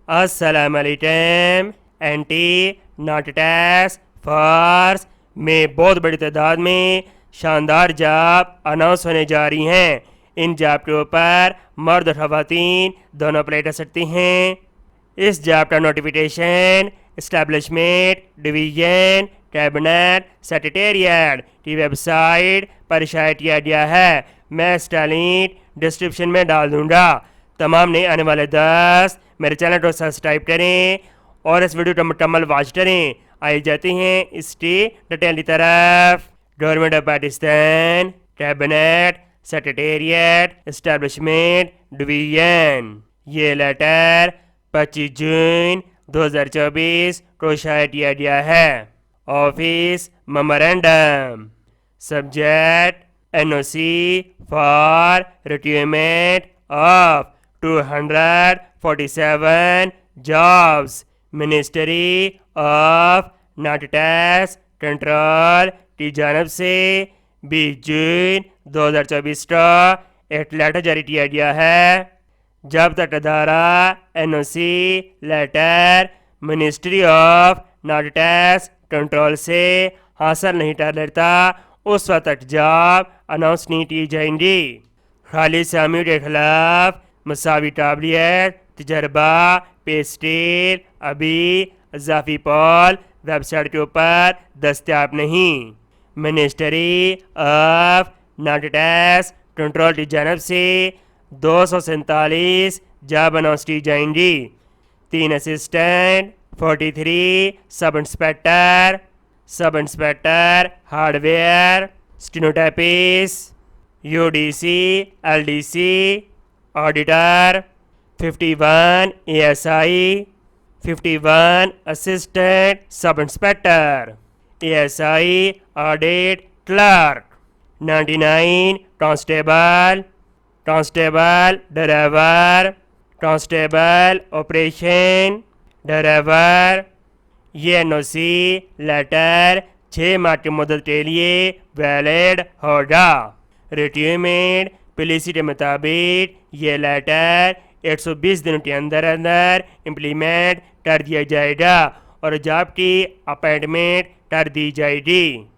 अस्सलामुअलैकुम। Anti narcotics force में बहुत बड़ी तादाद में शानदार जॉब अनाउंस होने जा रही हैं। इन जॉब के ऊपर मर्द और ख़वातीन दोनों अप्लाई कर सकती हैं। इस जॉब का notification establishment division cabinet secretariat की वेबसाइट पर शाया किया गया है। मैं इसका लिंक डिस्क्रिप्शन में डाल दूंगा। तमाम नए आने वाले दोस्त मेरे चैनल को सब्सक्राइब करें और इस वीडियो को मुकम्मल वॉच करें। आई जाती हैं इसकी डिटेल की तरफ। Government of Pakistan cabinet secretariat establishment division. ये लेटर 25 जून 2024 को शाया किया गया है। Office memorandum. Subject NOC for recruitment of 247 jobs. Ministry of narcotics control की जानब से 20 जून 2024 को एक लेटर जारी किया गया है। जब तक अदारा NOC letter ministry of narcotics control से हासिल नहीं कर लेता उस वक्त तक जॉब अनाउंस नहीं की जाएंगी। खालिद सामी के खिलाफ मसावी काबिलियत तजर्बा पेस्टेल अभी अजाफी पॉल वेबसाइट के ऊपर दस्तियाब नहीं। मिनिस्ट्री ऑफ नार्कोटिक्स कंट्रोल की जानब से 247 जॉब अनाउंस की जाएंगी। 3 assistant 43 sub inspector hardware stenotypist UDC LDC auditor 51 ASI 51 assistant sub inspector ASI audit clerk 99 constable driver constable operation driver. ये एनओसी लेटर 6 माह की मुद्दत के लिए वैलिड होगा। रिक्रूटमेंट पॉलिसी के मुताबिक ये लेटर 120 दिनों के अंदर इम्प्लीमेंट कर दिया जाएगा और जॉब की अपॉइंटमेंट कर दी जाएगी।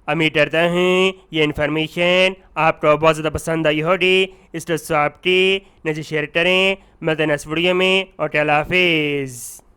उम्मीद करता हूँ ये इन्फॉर्मेशन आपको बहुत ज़्यादा पसंद आई होगी। इस आपकी नीचे शेयर करें। मिलते हैं नेक्स्ट वीडियो में और अल्लाह हाफिज़।